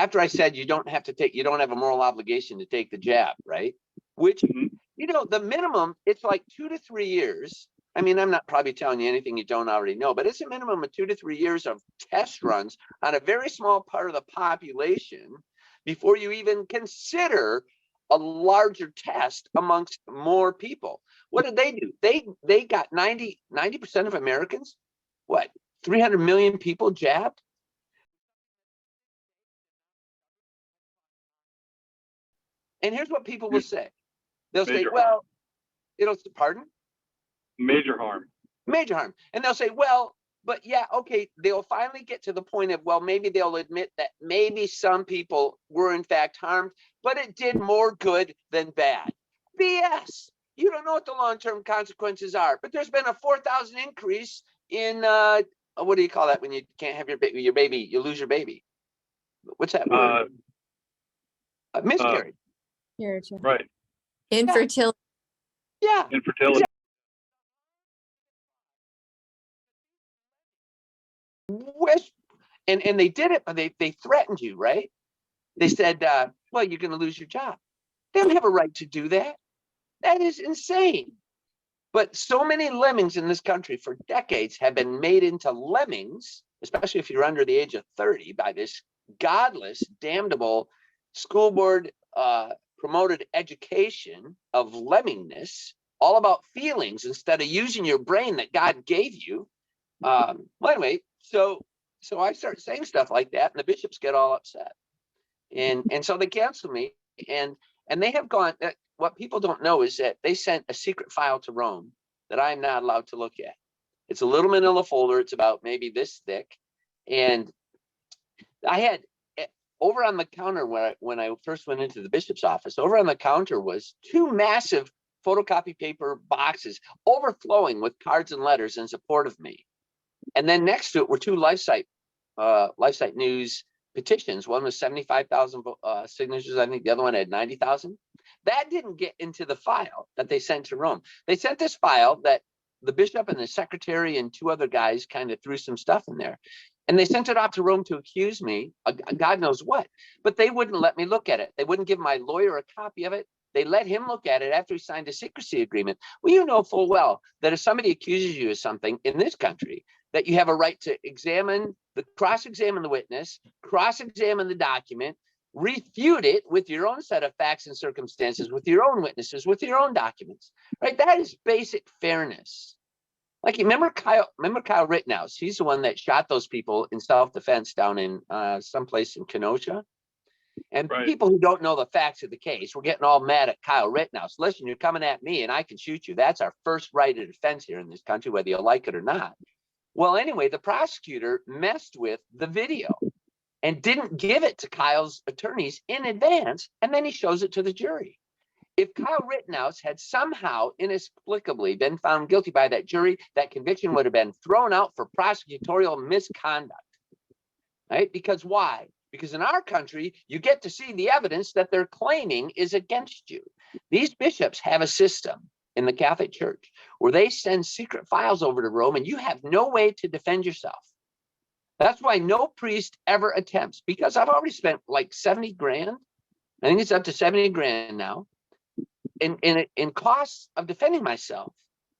after I said you don't have a moral obligation to take the jab, right? Which, the minimum, it's like 2 to 3 years. I mean, I'm not probably telling you anything you don't already know, but it's a minimum of 2 to 3 years of test runs on a very small part of the population before you even consider a larger test amongst more people. What did they do? They got 90% of Americans, 300 million people jabbed? And here's what people will say. They'll say, well, pardon? Major harm. Major harm. And they'll say, well, but yeah, okay, they'll finally get to the point of, well, maybe they'll admit that maybe some people were in fact harmed, but it did more good than bad. BS. You don't know what the long-term consequences are, but there's been a 4,000 increase in, what do you call that when you can't have your baby, you lose your baby? What's that word? Miscarriage. Right. Infertility. Yeah. Infertility. And they did it, but they threatened you, right? They said, well, you're going to lose your job. They don't have a right to do that. That is insane. But so many lemmings in this country for decades have been made into lemmings, especially if you're under the age of 30, by this godless, damnable school board promoted education of lemmingness, all about feelings instead of using your brain that God gave you. Well, anyway, so I start saying stuff like that, and the bishops get all upset, and so they cancel me, and they have gone. What people don't know is that they sent a secret file to Rome that I'm not allowed to look at. It's a little manila folder. It's about maybe this thick, and I had over on the counter when I first went into the bishop's office. Over on the counter was 2 massive photocopy paper boxes overflowing with cards and letters in support of me. And then next to it were 2 LifeSite News petitions. One was 75,000 signatures. I think the other one had 90,000. That didn't get into the file that they sent to Rome. They sent this file that the bishop and the secretary and 2 other guys kind of threw some stuff in there. And they sent it off to Rome to accuse me, God knows what. But they wouldn't let me look at it. They wouldn't give my lawyer a copy of it. They let him look at it after he signed a secrecy agreement. Well, you know full well that if somebody accuses you of something in this country, that you have a right to cross-examine the witness, cross-examine the document, refute it with your own set of facts and circumstances, with your own witnesses, with your own documents, right? That is basic fairness. Like, remember Kyle Rittenhouse? He's the one that shot those people in self-defense down in someplace in Kenosha. And people who don't know the facts of the case were getting all mad at Kyle Rittenhouse. Listen, you're coming at me and I can shoot you. That's our first right of defense here in this country, whether you like it or not. Well, anyway, the prosecutor messed with the video and didn't give it to Kyle's attorneys in advance, and then he shows it to the jury. If Kyle Rittenhouse had somehow inexplicably been found guilty by that jury, that conviction would have been thrown out for prosecutorial misconduct, right? Because why? Because in our country, you get to see the evidence that they're claiming is against you. These bishops have a system in the Catholic Church where they send secret files over to Rome and you have no way to defend yourself. That's why no priest ever attempts, because I've already spent like 70 grand. I think it's up to 70 grand now in costs of defending myself.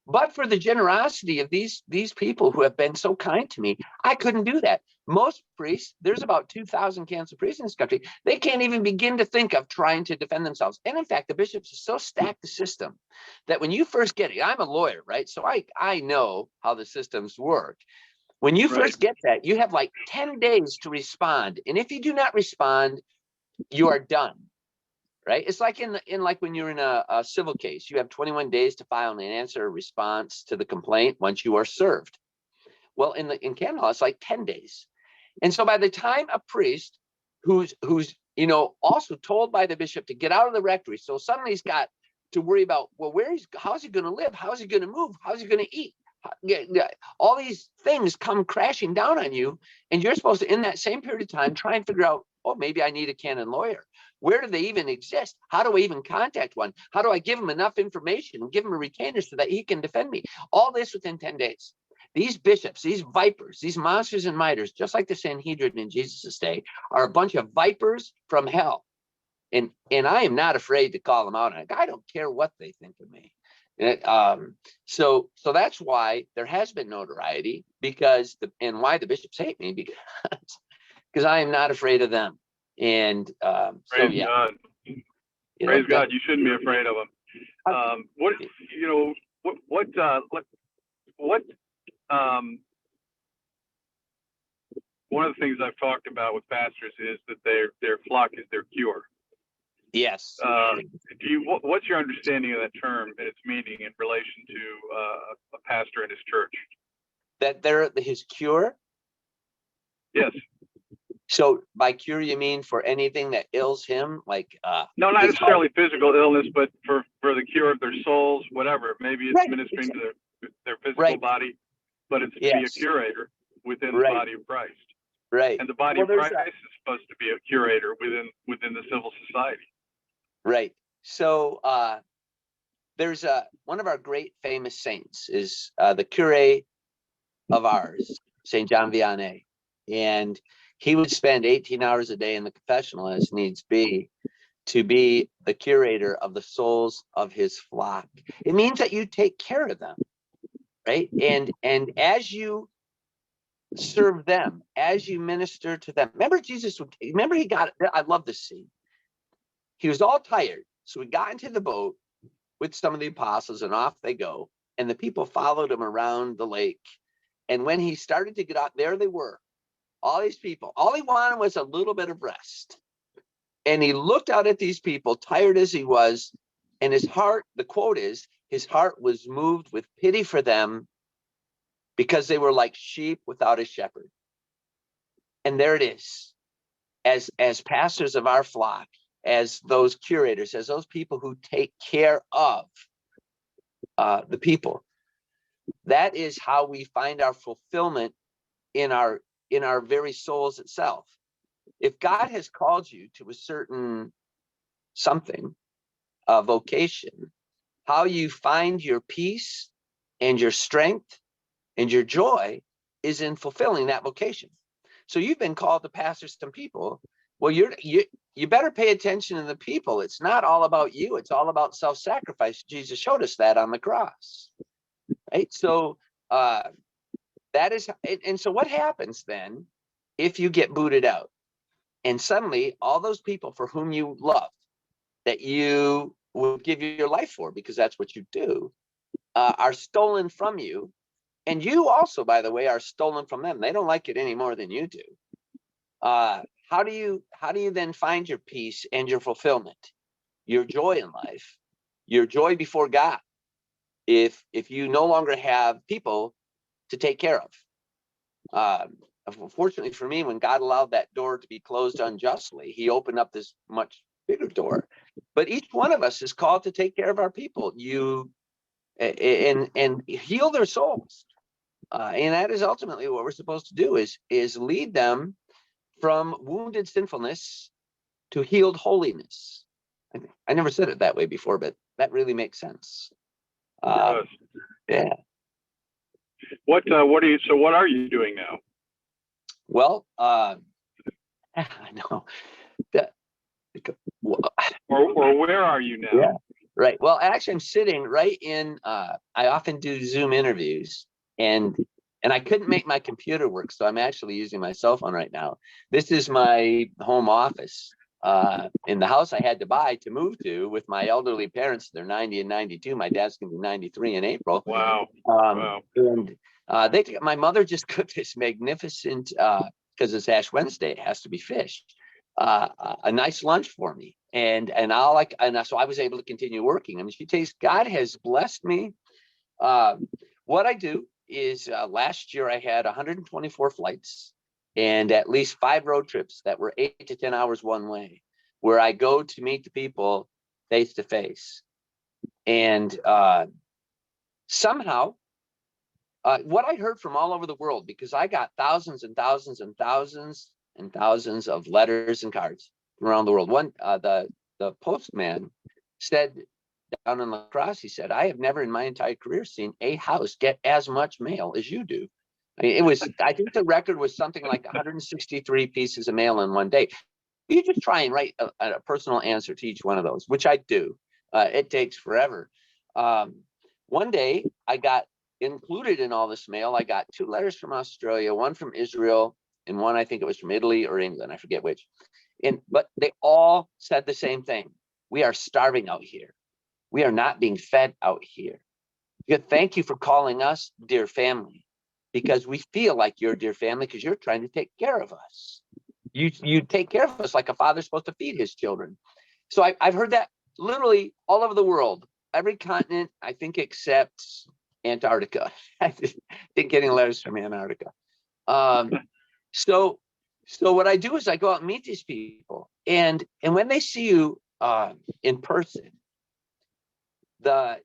But for the generosity of these people who have been so kind to me, I couldn't do that. Most priests, there's about 2,000 canceled priests in this country, they can't even begin to think of trying to defend themselves. And in fact, the bishops are so stacked the system that when you first get it, I'm a lawyer, right? So I know how the systems work. When you first get that, you have like 10 days to respond. And if you do not respond, you are done. Right? It's like like when you're in a civil case, you have 21 days to file an answer or response to the complaint once you are served. Well, in canon law, it's like 10 days. And so by the time a priest who's also told by the bishop to get out of the rectory, so suddenly he's got to worry about, well, how's he going to live? How's he going to move? How's he going to eat? All these things come crashing down on you, and you're supposed to, in that same period of time, try and figure out, oh, maybe I need a canon lawyer. Where do they even exist? How do I even contact one? How do I give him enough information and give him a retainer so that he can defend me? All this within 10 days. These bishops, these vipers, these monsters and miters, just like the Sanhedrin in Jesus' day, are a bunch of vipers from hell. And I am not afraid to call them out. I don't care what they think of me. So that's why there has been notoriety, because and why the bishops hate me, because I am not afraid of them. And Praise God. Praise God. You shouldn't be afraid of them. One of the things I've talked about with pastors is that their flock is their cure. Yes. What's your understanding of that term and its meaning in relation to a pastor and his church? That they're his cure? Yes. So by cure, you mean for anything that ails him? Like no, not necessarily physical illness, but for the cure of their souls, whatever. Maybe it's ministering to their physical body, but it's to be a curator within the body of Christ. Right. And the body of Christ is supposed to be a curator within the civil society. Right. So there's one of our great famous saints is the cure of ours, Saint John Vianney, and he would spend 18 hours a day in the confessional as needs be to be the curator of the souls of his flock. It means that you take care of them, right? And as you serve them, as you minister to them. Remember I love this scene. He was all tired. So he got into the boat with some of the apostles and off they go. And the people followed him around the lake. And when he started to get out, there they were. All these people, all he wanted was a little bit of rest. And he looked out at these people, tired as he was, and his heart, the quote is, his heart was moved with pity for them because they were like sheep without a shepherd. And there it is. As pastors of our flock, as those curators, as those people who take care of the people, that is how we find our fulfillment in our very souls itself. If God has called you to a certain something, a vocation, how you find your peace and your strength and your joy is in fulfilling that vocation. So you've been called to pastor some people. Well, you better pay attention to the people. It's not all about you. It's all about self-sacrifice. Jesus showed us that on the cross, right? So that is, and so what happens then if you get booted out? And suddenly all those people for whom you loved, that you would give your life for, because that's what you do, are stolen from you. And you also, by the way, are stolen from them. They don't like it any more than you do. How do you then find your peace and your fulfillment, your joy in life, your joy before God, if you no longer have people to take care of? Fortunately for me, when God allowed that door to be closed unjustly, he opened up this much bigger door. But each one of us is called to take care of our people, and heal their souls. And that is ultimately what we're supposed to do, is lead them from wounded sinfulness to healed holiness. I never said it that way before, but that really makes sense. Yeah. What are you doing now? Well, I know that. Or where are you now? Yeah, right. Well, actually, I'm sitting right in. I often do Zoom interviews, and I couldn't make my computer work, so I'm actually using my cell phone right now. This is my home office in the house I had to buy to move to with my elderly parents. They're 90 and 92. My dad's going to be 93 in April. Wow. And my mother just cooked this magnificent, because it's Ash Wednesday, it has to be fish, a nice lunch for me. And so I was able to continue working. I mean, God has blessed me. What I do is last year I had 124 flights and at least 5 road trips that were 8 to 10 hours one way, where I go to meet the people face to face. And somehow, what I heard from all over the world, because I got thousands and thousands and thousands and thousands of letters and cards from around the world. One, the postman said down in La Crosse, he said, I have never in my entire career seen a house get as much mail as you do. I mean, I think the record was something like 163 pieces of mail in one day. You just try and write a personal answer to each one of those, which I do. It takes forever. One day I got included in all this mail. I got 2 letters from Australia, one from Israel, and one, I think it was from Italy or England. I forget which. But they all said the same thing. We are starving out here. We are not being fed out here. Thank you for calling us dear family, because we feel like you're dear family because you're trying to take care of us. You take care of us like a father's supposed to feed his children. So I've heard that literally all over the world, every continent, I think, except Antarctica. I didn't get any letters from Antarctica. So what I do is I go out and meet these people, and when they see you in person,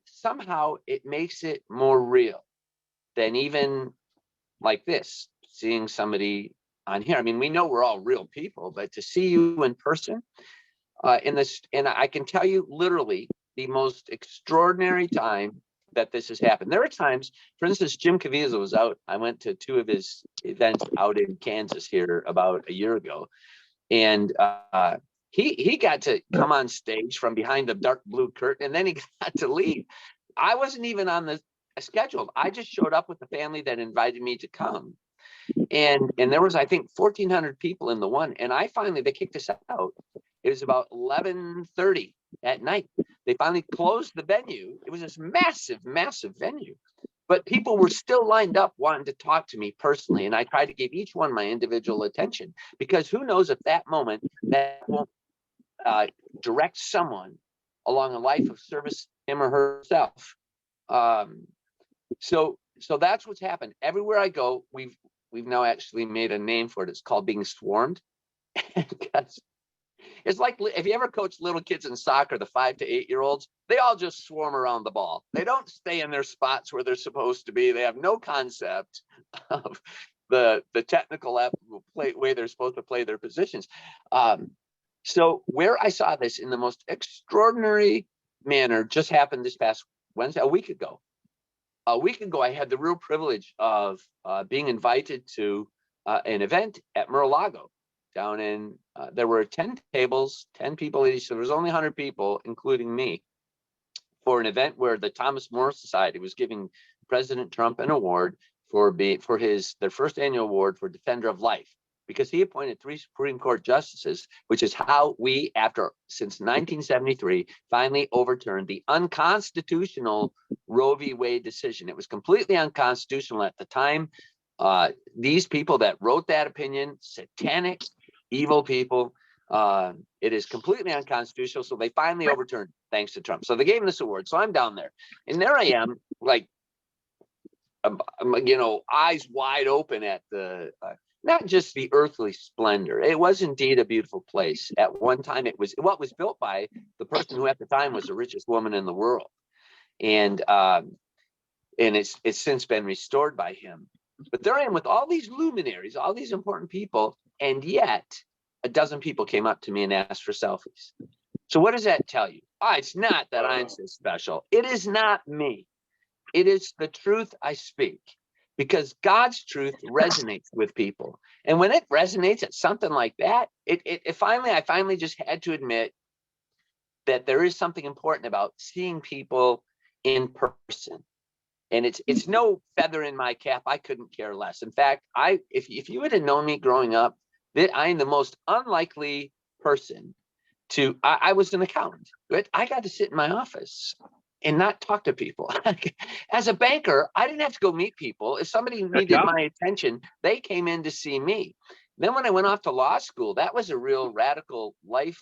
somehow it makes it more real than even like this, seeing somebody on here. I mean, we know we're all real people, but to see you in person, and I can tell you literally the most extraordinary time that this has happened. There are times, for instance, Jim Caviezel was out. I went to 2 of his events out in Kansas here about a year ago, and he got to come on stage from behind the dark blue curtain, and then he got to leave. I wasn't even on the schedule. I just showed up with the family that invited me to come. And there was, I think, 1,400 people in the one. And they kicked us out. It was about 11:30 at night. They finally closed the venue. It was this massive, massive venue. But people were still lined up wanting to talk to me personally. And I tried to give each one my individual attention, because who knows if that moment that won't direct someone along a life of service, him or herself. So that's what's happened. Everywhere I go, we've now actually made a name for it. It's called being swarmed. It's like, if you ever coach little kids in soccer, the 5 to 8 year olds, they all just swarm around the ball. They don't stay in their spots where they're supposed to be. They have no concept of the technical way they're supposed to play their positions. So where I saw this in the most extraordinary manner just happened this past Wednesday, a week ago. A week ago, I had the real privilege of being invited to an event at Mar-a-Lago down in, there were 10 tables, 10 people each, so there was only 100 people, including me, for an event where the Thomas More Society was giving President Trump an award for their first annual award for Defender of Life, because he appointed 3 Supreme Court justices, which is how we, since 1973, finally overturned the unconstitutional Roe v. Wade decision. It was completely unconstitutional at the time. These people that wrote that opinion, satanic, evil people, it is completely unconstitutional. So they finally overturned, thanks to Trump. So they gave him this award. So I'm down there, and there I am, like, eyes wide open at the, not just the earthly splendor. It was indeed a beautiful place. At one time, it was what was built by the person who at the time was the richest woman in the world. And it's since been restored by him. But there I am with all these luminaries, all these important people, and yet a dozen people came up to me and asked for selfies. So what does that tell you? It's not that I'm so special. It is not me. It is the truth I speak, because God's truth resonates with people. And when it resonates at something like that, I finally just had to admit that there is something important about seeing people in person. And it's no feather in my cap. I couldn't care less. In fact, if you would have known me growing up, that I am the most unlikely person to, I was an accountant, but I got to sit in my office and not talk to people. As a banker, I didn't have to go meet people. If somebody needed my attention, they came in to see me. Then when I went off to law school, that was a real radical life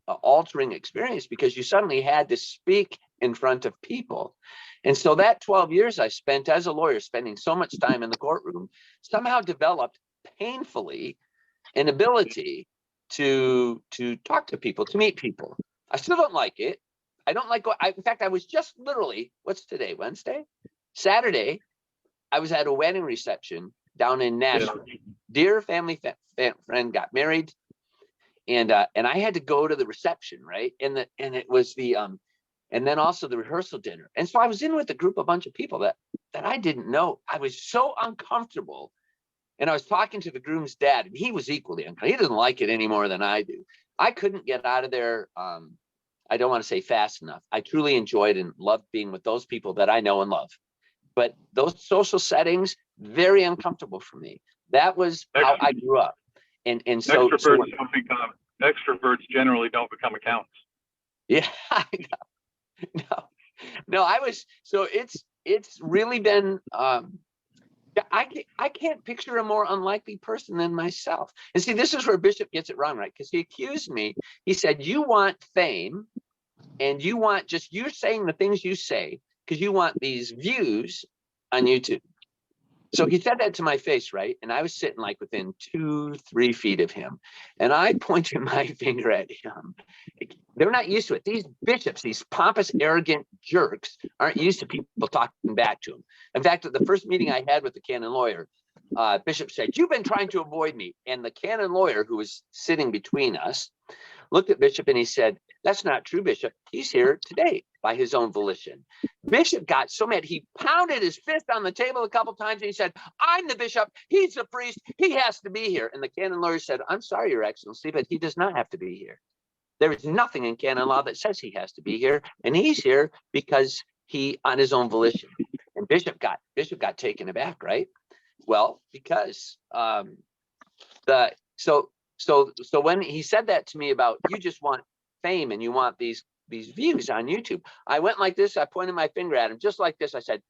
altering experience, because you suddenly had to speak in front of people. And so that 12 years I spent as a lawyer, spending so much time in the courtroom, somehow developed painfully an ability to talk to people, to meet people. I still don't like it. I don't like, in fact, I was just literally, what's today, Wednesday? Saturday, I was at a wedding reception down in Nashville. Yeah. Dear family friend got married, and I had to go to the reception, right? And it was the and then also the rehearsal dinner. And so I was in with a group, a bunch of people that I didn't know. I was so uncomfortable. And I was talking to the groom's dad, and he was equally uncomfortable. He doesn't like it any more than I do. I couldn't get out of there. I don't want to say fast enough. I truly enjoyed and loved being with those people that I know and love. But those social settings, very uncomfortable for me. That was how I grew up. And so extroverts don't become extroverts generally don't become accountants. Yeah, no, I was, so it's really been I can't picture a more unlikely person than myself. And see, this is where Bishop gets it wrong, right? Because he accused me. He said, you want fame, and you want just you're saying the things you say because you want these views on YouTube. So he said that to my face, right? And I was sitting like within 2-3 feet of him, and I pointed my finger at him. They're not used to it. These bishops, these pompous, arrogant jerks, aren't used to people talking back to them. In fact, at the first meeting I had with the canon lawyer, Bishop said, "You've been trying to avoid me." And the canon lawyer, who was sitting between us, looked at Bishop and he said, "That's not true, Bishop. He's here today by his own volition." Bishop got so mad, he pounded his fist on the table a couple times and he said, "I'm the bishop, he's the priest, he has to be here." And the canon lawyer said, "I'm sorry, Your Excellency, but he does not have to be here. There is nothing in canon law that says he has to be here, and he's here because he on his own volition." And Bishop got taken aback, right? Well, because so when he said that to me about you just want fame and you want these views on YouTube, I went like this. I pointed my finger at him just like this. I said,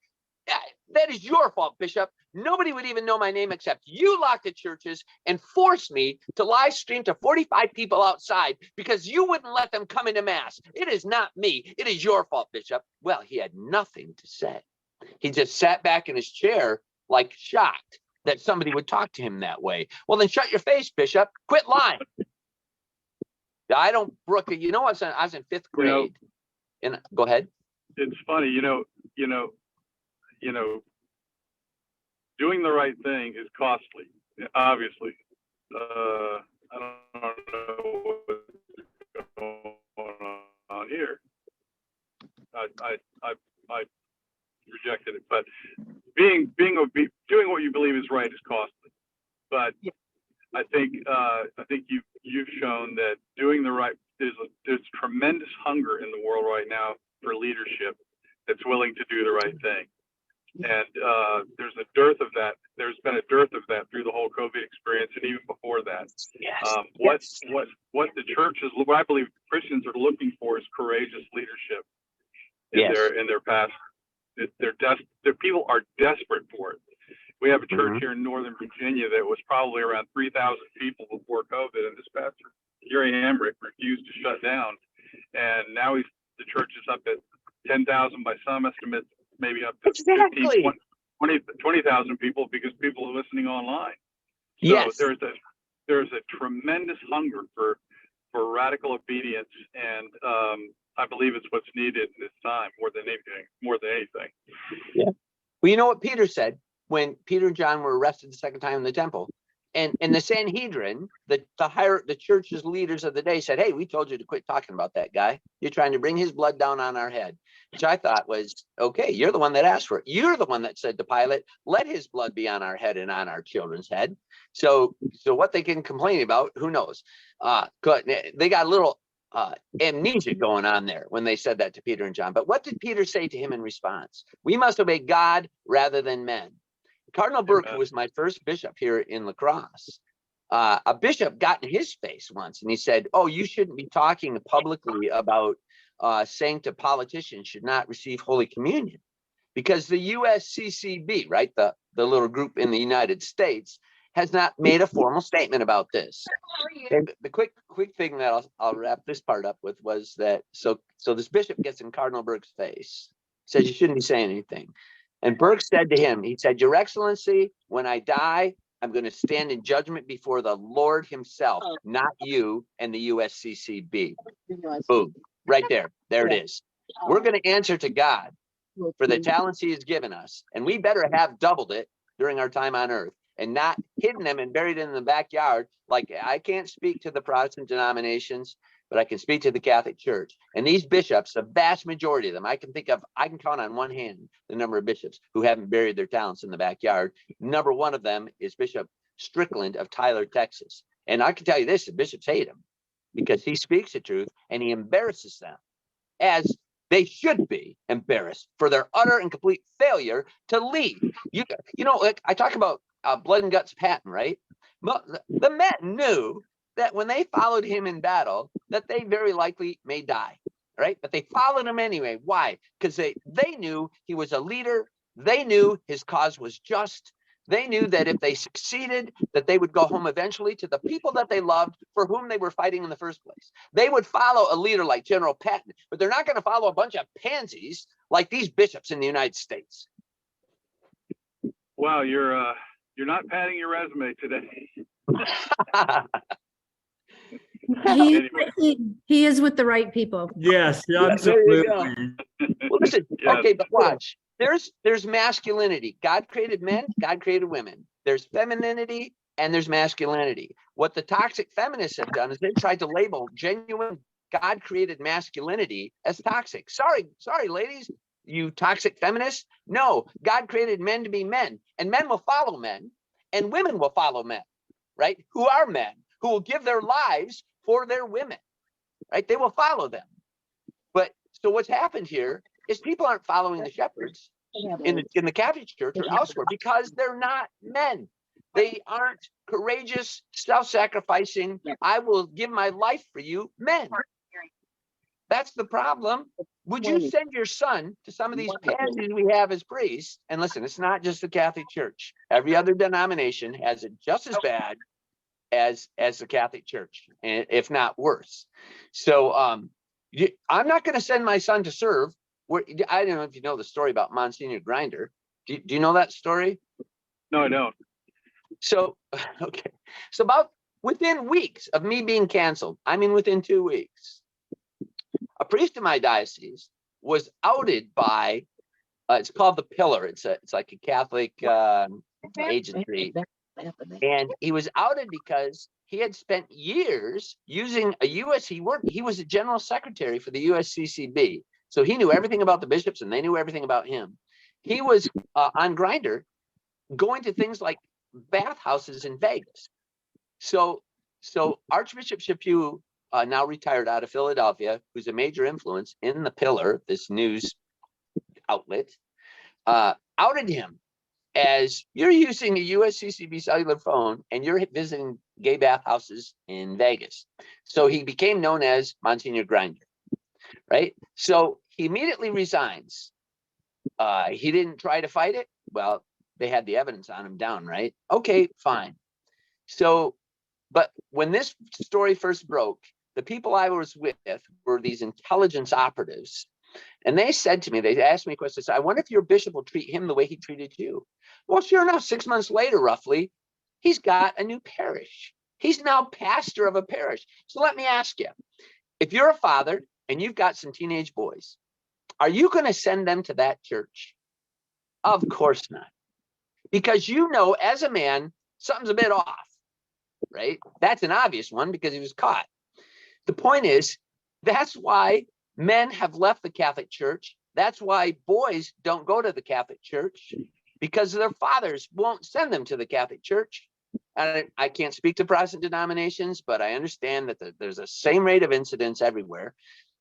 "That is your fault, Bishop. Nobody would even know my name except you locked the churches and forced me to live stream to 45 people outside because you wouldn't let them come into mass. It is not me. It is your fault, Bishop." Well, he had nothing to say. He just sat back in his chair like shocked that somebody would talk to him that way. Well, then shut your face, Bishop. Quit lying. I don't, Brooke, you know, I was in 5th grade. And go ahead. It's funny, doing the right thing is costly, obviously. I don't know what's going on here. I rejected it, but doing what you believe is right is costly. But I think you've shown that doing the right, there's tremendous hunger in the world right now for leadership that's willing to do the right thing. And there's a dearth of that. There's been a dearth of that through the whole COVID experience, and even before that. What the church is, what I believe Christians are looking for is courageous leadership in their past. Their people are desperate for it. We have a church here in Northern Virginia that was probably around 3,000 people before COVID, and this pastor, Gary Hamrick, refused to shut down, and now the church is up at 10,000 by some estimates, maybe up to 15, 20,000 people because people are listening online. So there's a tremendous hunger for radical obedience, and I believe it's what's needed in this time more than anything. Yeah. Well, you know what Peter said when Peter and John were arrested the second time in the temple, and the Sanhedrin, the church's leaders of the day said, "Hey, we told you to quit talking about that guy. You're trying to bring his blood down on our head," which I thought was, okay, you're the one that asked for it. You're the one that said to Pilate, "Let his blood be on our head and on our children's head." So what they can complain about, who knows? They got a little amnesia going on there when they said that to Peter and John. But what did Peter say to him in response? "We must obey God rather than men." Cardinal Burke, who was my first bishop here in La Crosse, a bishop got in his face once and he said, "Oh, you shouldn't be talking publicly about saying to politicians should not receive Holy Communion, because the USCCB, right, the little group in the United States, has not made a formal statement about this." And the quick thing that I'll wrap this part up with was that so this bishop gets in Cardinal Burke's face, says you shouldn't be saying anything. And Burke said to him, he said, "Your Excellency, when I die, I'm going to stand in judgment before the Lord himself, not you and the USCCB." Boom, right there. There it is. We're going to answer to God for the talents he has given us, and we better have doubled it during our time on earth and not hidden them and buried in the backyard. Like, I can't speak to the Protestant denominations, but I can speak to the Catholic Church. And these bishops, the vast majority of them, I can count on one hand the number of bishops who haven't buried their talents in the backyard. Number one of them is Bishop Strickland of Tyler, Texas. And I can tell you this, the bishops hate him because he speaks the truth and he embarrasses them, as they should be embarrassed for their utter and complete failure to lead. You know, like I talk about blood and guts Patton, right? Well, the men knew that when they followed him in battle, that they very likely may die, right? But they followed him anyway. Why? Because they knew he was a leader. They knew his cause was just. They knew that if they succeeded, that they would go home eventually to the people that they loved, for whom they were fighting in the first place. They would follow a leader like General Patton, but they're not going to follow a bunch of pansies like these bishops in the United States. Wow, you're not padding your resume today. He is with the right people. Yes, There you absolutely. go. Well, listen, Yes. okay, but watch. There's masculinity. God created men, God created women. There's femininity and there's masculinity. What the toxic feminists have done is they've tried to label genuine God created masculinity as toxic. Sorry, ladies, you toxic feminists. No, God created men to be men, and men will follow men, and women will follow men, right? Who are men, who will give their lives for their women, right? They will follow them. But so what's happened here is people aren't following the shepherds in the Catholic Church or elsewhere because they're not men. They aren't courageous, self-sacrificing, I will give my life for you men. That's the problem. Would you send your son to some of these pansies we have as priests? And listen, it's not just the Catholic Church. Every other denomination has it just as bad as the Catholic Church, and if not worse. So I'm not going to send my son to serve. I don't know if you know the story about Monsignor Granger. Do you know that story? No, I don't. So, okay. So about within weeks of me being canceled, I mean, within 2 weeks, a priest in my diocese was outed by, it's called the Pillar. It's like a Catholic agency. And he was outed because he had spent years using he was a general secretary for the USCCB. So he knew everything about the bishops and they knew everything about him. He was on Grindr going to things like bathhouses in Vegas. So Archbishop Chaput, now retired out of Philadelphia, who's a major influence in the Pillar, this news outlet, outed him as you're using a USCCB cellular phone and you're visiting gay bathhouses in Vegas. So he became known as Monsignor Granger, right? So he immediately resigns. He didn't try to fight it. Well, they had the evidence on him down, right? Okay, fine. So, but when this story first broke, the people I was with were these intelligence operatives. And they said to me, they asked me questions. I wonder if your bishop will treat him the way he treated you. Well, sure enough, 6 months later, roughly, he's got a new parish. He's now pastor of a parish. So let me ask you, if you're a father and you've got some teenage boys, are you going to send them to that church? Of course not. Because you know, as a man, something's a bit off, right? That's an obvious one because he was caught. The point is, that's why men have left the Catholic Church. That's why boys don't go to the Catholic Church, because their fathers won't send them to the Catholic Church. And I can't speak to Protestant denominations, but I understand that there's the same rate of incidence everywhere.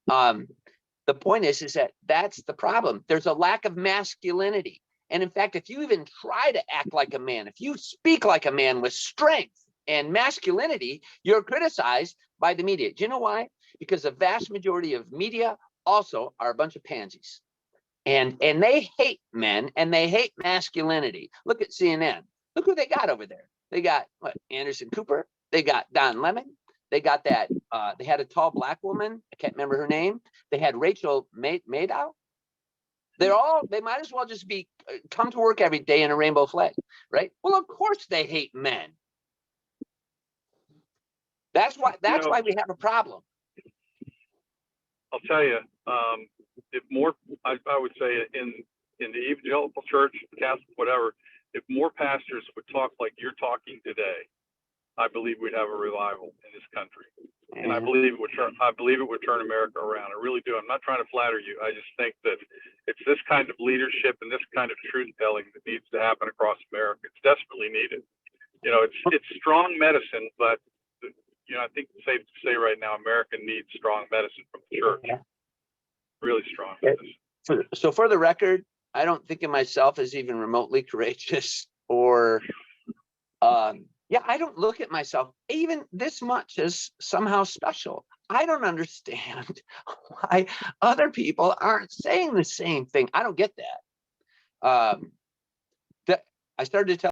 The point is that that's the problem. There's a lack of masculinity. And in fact, if you even try to act like a man, if you speak like a man with strength and masculinity, you're criticized by the media. Do you know why? Because the vast majority of media also are a bunch of pansies. And they hate men and they hate masculinity. Look at CNN. Look who they got over there. They got what? Anderson Cooper. They got Don Lemon. They got that. They had a tall black woman. I can't remember her name. They had Rachel Maddow. They might as well just be come to work every day in a rainbow flag, right? Well, of course they hate men. That's why we have a problem. I'll tell you, if more, I would say in the evangelical church, Catholic, whatever, if more pastors would talk like you're talking today, I believe we'd have a revival in this country. And I believe it would turn America around. I really do. I'm not trying to flatter you. I just think that it's this kind of leadership and this kind of truth telling that needs to happen across America. It's desperately needed. You know, it's strong medicine, but you know, I think it's safe to say right now, America needs strong medicine from the church. Really strong medicine. So for the record, I don't think of myself as even remotely courageous or yeah, I don't look at myself even this much as somehow special. I don't understand why other people aren't saying the same thing. I don't get that. That I started to tell